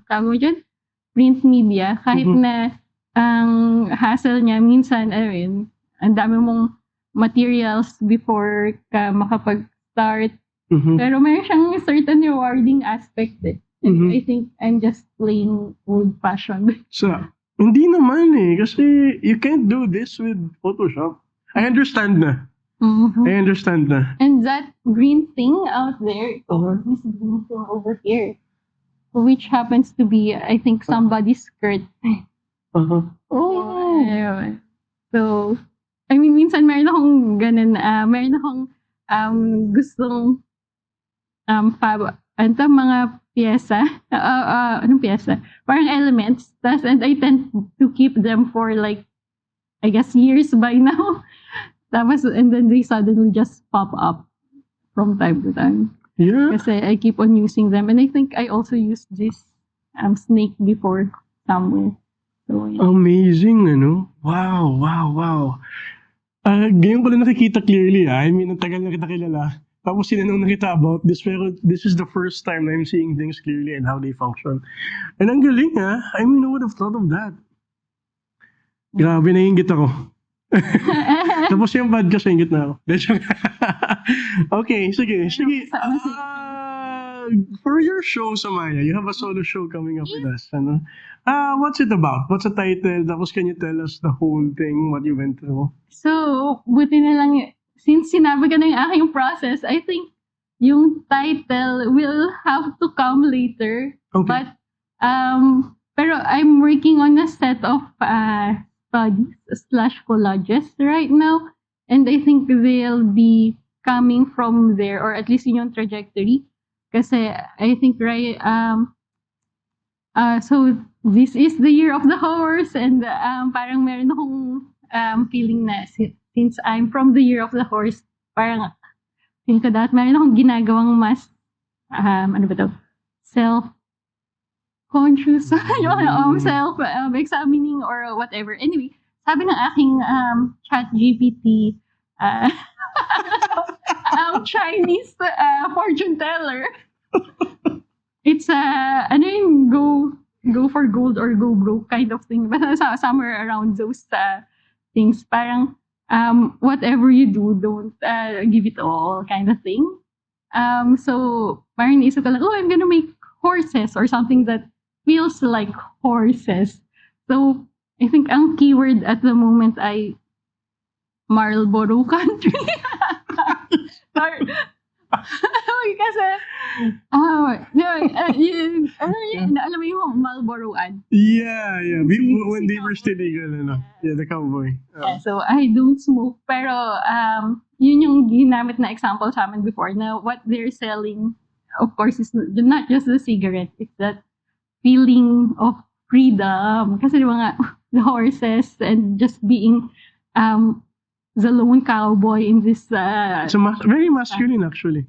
tawag mo dyan? Print media. Kahit na, ang hassle niya, minsan, ang dami mong materials before ka makapag-start. Pero may siyang certain rewarding aspect eh. I think I'm just plain old-fashioned. So, hindi naman eh. Kasi you can't do this with Photoshop. I understand na. I understand na. And that green thing out there, this green thing over here, which happens to be, I think, somebody's skirt. Ayun. So, I mean, minsan meron akong ganun, meron akong gustong mga pyesa. Anong pyesa? Parang elements. And I tend to keep them for like, I guess, years by now. Tapos, and then they suddenly just pop up from time to time. Yeah. Kasi I keep on using them. And I think I also used this snake before somewhere. So, yeah. Amazing, ano? Wow. Ngayon ko lang nakikita clearly, I mean, ang tagal na kita kilala. Tapos sinanong na kita about this, pero this is the first time na I'm seeing things clearly and how they function. And ang galing, I mean, I would have thought of that. Grabe, naiingit ako. Tapos yung podcast, naiingit na ako. Okay, sige. For your show, Samaya, you have a solo show coming up with us. Ano? What's it about? What's the title? Tapos can you tell us the whole thing, what you went through? So, buti na lang, since sinabi ka na yung aking process, I think yung title will have to come later. Okay. But, pero I'm working on a set of studies/collages right now. And I think they'll be coming from there, or at least in yung trajectory. Kasi I think, right, so this is the year of the horse, and parang meron akong feeling na since I'm from the year of the horse, parang feeling ko dapat meron akong ginagawang mas, self-conscious, self-examining or whatever. Anyway, sabi ng aking ChatGPT, Chinese fortune teller, it's go for gold or go broke kind of thing. But somewhere around those things, parang whatever you do, don't give it all kind of thing. So parang naisip ko lang, I'm gonna make horses or something that feels like horses. So I think ang keyword at the moment ay Marlboro country. Or, kasi, alam mo yung Marlboro ad? Yeah. When Si they were still legal, ano? Yeah, the cowboy. Yeah, so I don't smoke, pero yun yung ginamit na example sa amin before na what they're selling, of course, is not just the cigarette, it's that feeling of freedom. Kasi di ba nga, the horses and just being the lone cowboy in this It's very masculine actually.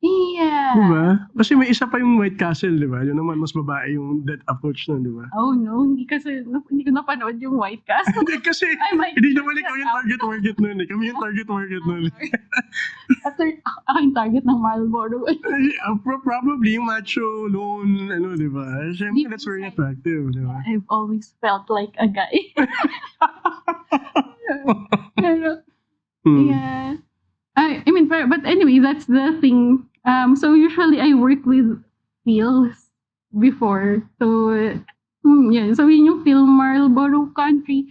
yeah. Diba? Kasi may isa pa yung White Castle, diba? Yun naman, mas babae yung that approach nun, diba? Oh no, hindi ko napanood yung White Castle. Hindi kasi, I might hindi naman check ikaw that yung out. target market nun eh. Kami yung target market nun. After, ako yung target ng Marlboro. Probably yung macho, lone, ano, diba? Siyempre, that's very attractive, diba? I've always felt like a guy. Pero, yeah. I mean, but anyway, that's the thing. So usually I work with fields before. So, yeah. So yun yung film Marlboro Country.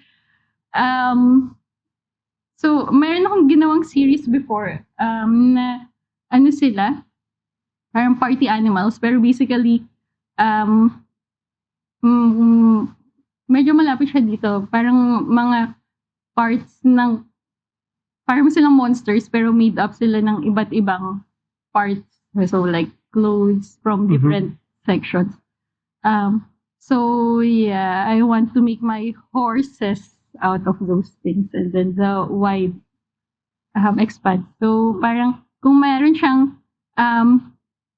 So, mayroon akong ginawang series before na ano sila, parang party animals, pero basically, medyo malapit siya dito. Parang mga parts ng, parang silang monsters, pero made up sila ng iba't ibang parts. So, like, clothes from different sections. So, yeah, I want to make my horses out of those things. And then the wide expand. So, parang, kung meron siyang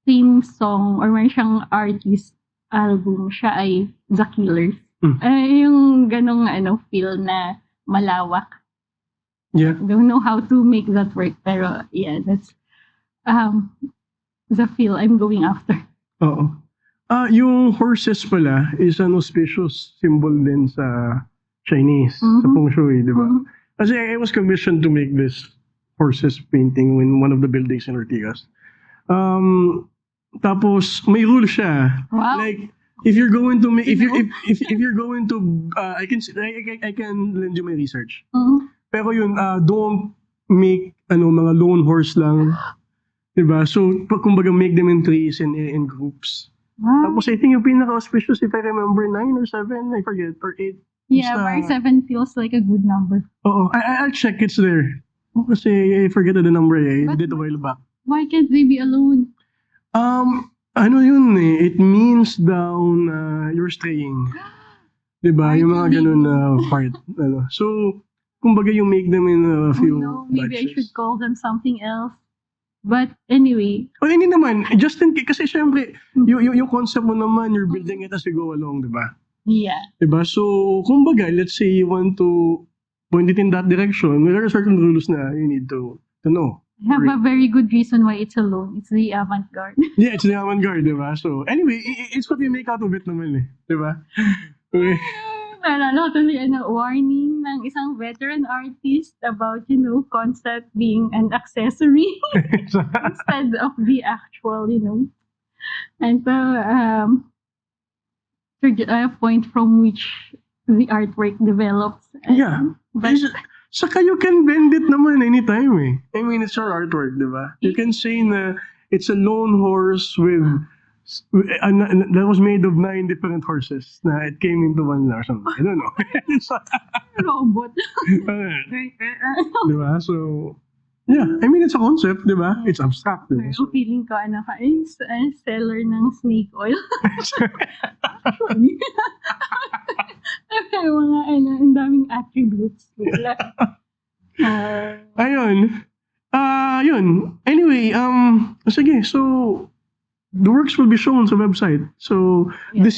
theme song or meron siyang artist album, siya ay The Killers. Yung ganong feel na malawak. Yeah. Don't know how to make that work, pero yeah, that's the feel I'm going after. Oo. Yung horses pala is an auspicious symbol din sa Chinese, sa feng shui, di ba? Kasi I was commissioned to make this horses painting in one of the buildings in Ortigas. Tapos may rule siya. Wow. Like if you're going to make if you're going to I can lend you my research. Pero yun, don't make mga lone horse lang. Diba? So, kumbaga make them in threes and in groups. Wow. Tapos I think yung pinaka-auspicious, if I remember, 9 or 7, I forget, or 8. Yeah, parang 7 feels like a good number. Oo, I'll check, it's there. Kasi I forget the number I did a while back. Why can't they be alone? Ano yun eh, it means down you're straying. Diba? Yung mga ganun na part. So, kumbaga you make them in a few maybe I batches. should call them something else. But anyway. O hindi naman, just in case, kasi syempre, yung concept mo naman, you're building it as you go along, diba? Yeah. Diba? So, kumbaga, let's say you want to point it in that direction, there are certain rules na you need to know. I have a very good reason why it's alone. It's the avant-garde. Yeah, it's the avant-garde, diba? So, anyway, it's what you make out of it naman eh. Diba? Okay. Naalala ko tuloy warning ng isang veteran artist about, concept being an accessory instead of the actual, And a point from which the artwork develops. Yeah. But, saka you can bend it naman anytime eh. I mean, it's your artwork, diba? You can say na it's a lone horse with that was made of 9 different horses na it came into one or something. I don't know. robot. Diba? So, yeah. I mean, it's a concept, diba? It's abstract. Diba? So, feeling ko, seller ng snake oil. Actually. Mga, ang daming attributes. Ayun. Yun. Anyway, sige, so, the works will be shown sa website. So, Yeah.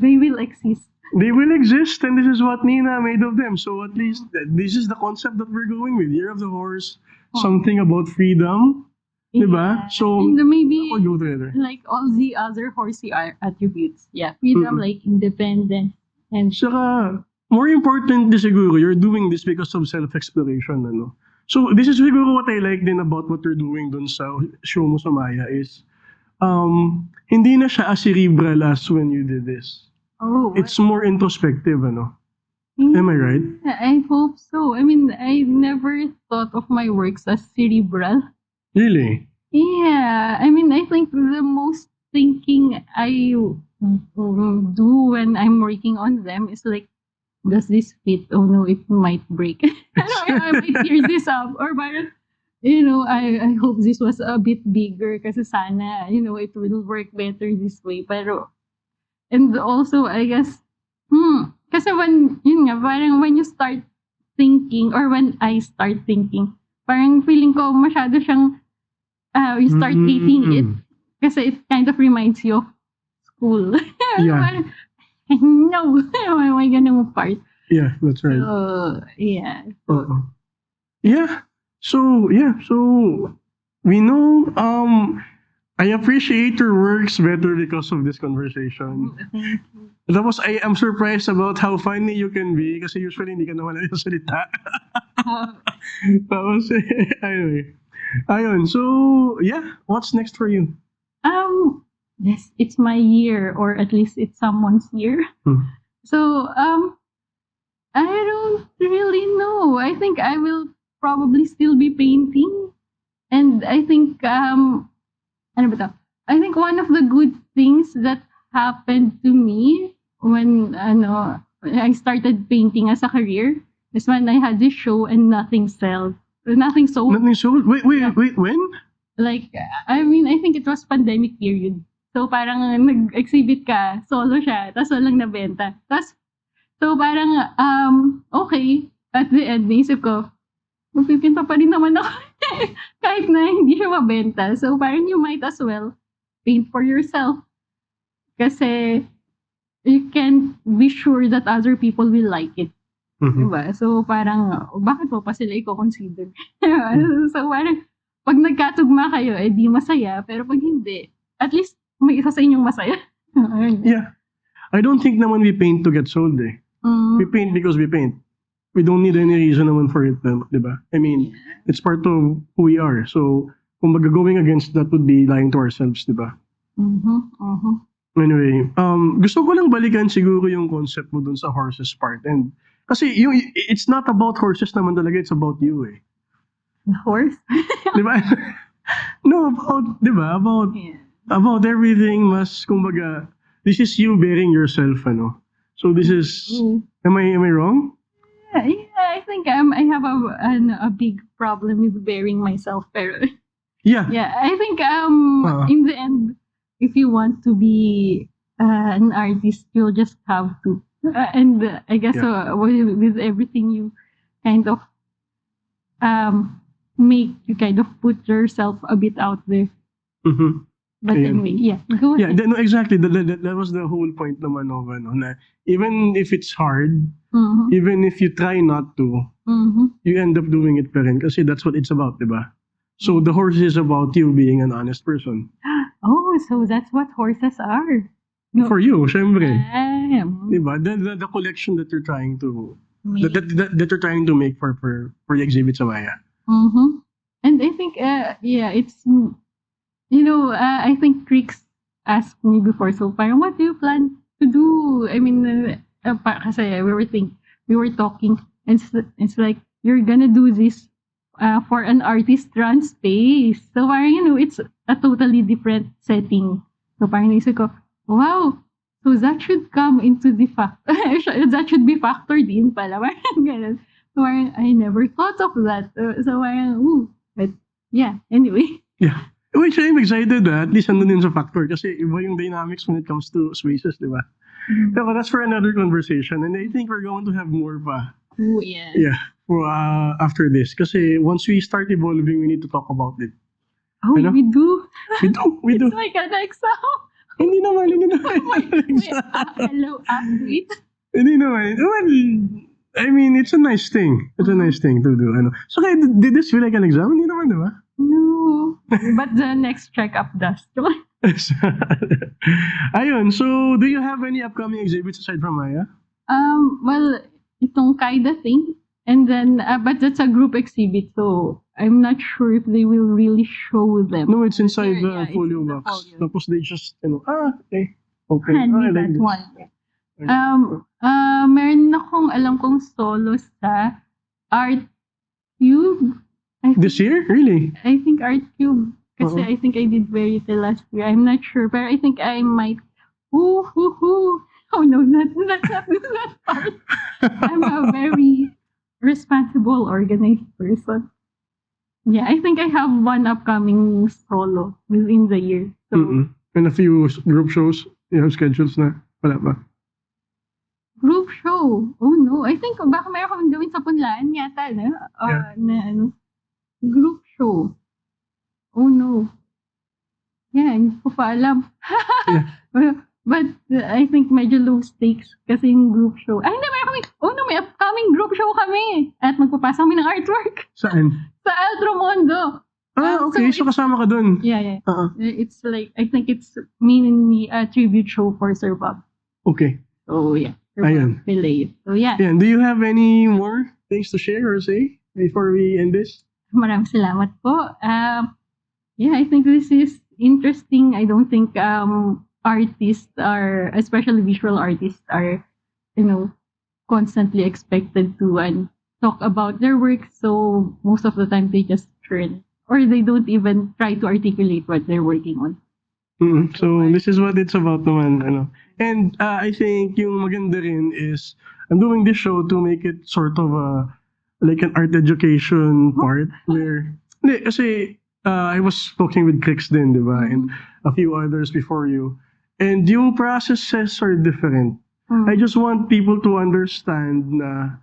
They will exist. They will exist, and this is what Nina made of them. So, at least, this is the concept that we're going with. Year of the Horse, something about freedom. Diba? Yeah. So, and maybe, we'll go together. like all the other horsey attributes. Yeah, freedom, like independence. And Saka, more importantly siguro, you're doing this because of self-exploration. Ano? So, this is siguro what I like din about what you're doing dun sa show mo sa Maya is, hindi na siya as cerebral as when you did this. It's more introspective, ano? Am I right? I hope so. I mean, I never thought of my works as cerebral. Really? Yeah, I mean, I think the most thinking I do when I'm working on them is like, does this fit? Oh no, it might break. I might tear this up. Or parang, I hope this was a bit bigger kasi sana, it will work better this way. Pero, and also, I guess, kasi yun nga, parang when you start thinking, or when I start thinking, parang feeling ko masyado siyang, you start hating it. Kasi it kind of reminds you of school. Yeah. Parang, no, may ganung part. Yeah, that's right. So, yeah. Yeah. So we know I appreciate your works better because of this conversation. Thank you. Tapos I am surprised about how funny you can be kasi usually hindi ka naman nagsasalita. Tapos anyway. Ayun. So yeah, what's next for you? Yes, it's my year, or at least it's someone's year. So, I don't really know. I think I will probably still be painting. And I think, ano ba to? I think one of the good things that happened to me when, I started painting as a career is when I had this show and nothing sold. Nothing sold. Nothing sold? Wait, when? Like, I mean, I think it was pandemic period. So, parang nag-exhibit ka, solo siya, tapos walang nabenta. Tapos, so parang, okay, at the end, naisip ko, magpipinta pa rin naman ako. Kahit na hindi siya mabenta. So, parang you might as well paint for yourself. Kasi, you can be sure that other people will like it. Diba? So, parang, bakit mo pa sila i-consider? So, parang, pag nagkatugma kayo, di masaya. Pero pag hindi, at least, may isa sa inyong masaya. Yeah. I don't think naman we paint to get sold eh. We paint because we paint. We don't need any reason naman for it, diba? I mean, it's part of who we are. So, kung going against that would be lying to ourselves, diba? Anyway, gusto ko lang balikan siguro yung concept mo dun sa horses part. And kasi it's not about horses naman talaga, it's about you eh. The horse? Diba? No, diba? About everything mas, kumbaga, this is you bearing yourself, ano? So this is, am I wrong? Yeah, I think I have a big problem with bearing myself, pero Yeah. yeah, I think in the end, if you want to be an artist, you'll just have to. And I guess with everything you kind of you kind of put yourself a bit out there. But anyway, go ahead. Yeah, no, exactly. That was the whole point naman of na even if it's hard, even if you try not to, you end up doing it pa rin kasi that's what it's about, diba? So the horse is about you being an honest person. Oh, so that's what horses are. No. For you, syempre. Damn. Diba? The collection that you're trying to that you're trying to make for the exhibit sa Maya. And I think it's I think Trix asked me before, so parang what do you plan to do? I mean, kasi we were talking, and it's like, you're gonna do this for an artist-run space. So parang, it's a totally different setting. So parang naisip ko, wow, so that should come into the that should be factored in pala. Parang ganun. So parang, I never thought of that. So parang, but yeah, anyway. Yeah. Which I'm excited at least andun din sa factor kasi iba yung dynamics when it comes to spaces, di ba? Pero that's for another conversation and I think we're going to have more pa. Oh, yeah. Yeah, for, after this. Kasi once we start evolving, we need to talk about it. Oh, Ano? we do? We do. It's like an exam. Hindi naman. Hello, wait. Hindi naman. Well, I mean, it's a nice thing. It's a nice thing to do. So, kaya, did this feel like an exam? Hindi naman, di ba? No. But the next checkup does. Ayun, so do you have any upcoming exhibits aside from Maya? Well, itong Kaida thing. And then, but that's a group exhibit, so I'm not sure if they will really show them. No, it's inside the It's folio in the box. folio. Tapos they just, okay. Okay. Hand me I like that this. one. Meron akong alam kong solo sa Art Cube. This year? Really? I think Art Cube. Kasi Oo. I think I did Verite last year. I'm not sure. Pero I think I might. Ooh. Oh no, that's not that part. I'm a very responsible, organized person. Yeah, I think I have one upcoming solo within the year. So, Mm-mm. And a few group shows, you have schedules na? Wala ba? group show. Oh no, I think baka mayroon akong gawin sa Punlaan yata, no? Yeah. Na ano, group show. Oh no. Yeah, hindi ko pa alam. But I think medyo low stakes kasi yung group show. Ay, hindi, mayroon kami. Oh no, may upcoming group show kami. At magpapasa kami ng artwork Saan? sa Altromondo. Okay. So, kasama ka dun. Yeah. Uh-uh. It's like, I think it's mainly a tribute show for Sir Bob. Okay. So, yeah. Sir Ayun. Bob Pillay. So, yeah. Yeah. Do you have any more things to share or say before we end this? Maraming salamat po. Yeah, I think this is interesting. I don't think artists are, especially visual artists, are, constantly expected to talk about their work. So most of the time they just turn, or they don't even try to articulate what they're working on. So this is what it's about naman. Ano. And I think yung maganda rin is I'm doing this show to make it sort of like an art education part where hindi, kasi I was talking with Crix din, di ba? And a few others before you. And yung processes are different. I just want people to understand na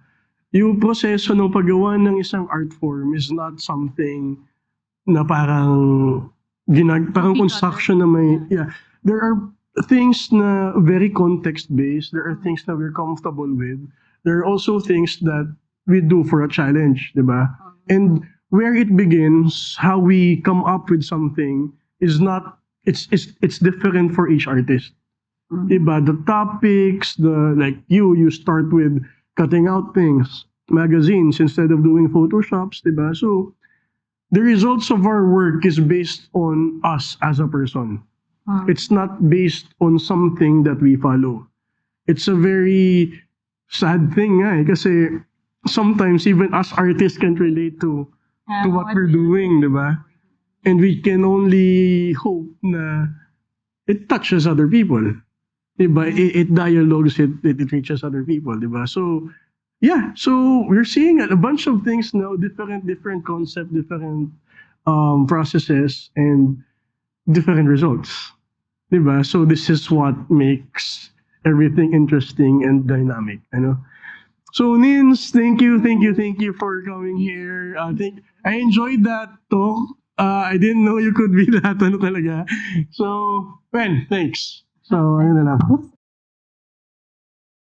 yung proseso ng paggawa ng isang art form is not something na parang parang construction na may, there are things na very context-based. There are things that we're comfortable with. There are also things that we do for a challenge, di ba? And where it begins, how we come up with something is not, it's different for each artist. Diba? The topics, like you start with cutting out things, magazines instead of doing photoshops, diba? So the results of our work is based on us as a person. It's not based on something that we follow. It's a very sad thing nga kasi sometimes even us artists can't relate to what we're doing, diba? And we can only hope na it touches other people. Diba? It dialogues, it reaches other people, diba? So, yeah. So, we're seeing a bunch of things now, different concept, different processes, and different results. Diba? So, this is what makes everything interesting and dynamic, So, Nins, thank you for coming here. I enjoyed that talk. I didn't know you could be that, talaga. So, Ben, thanks. So, ayun na lang.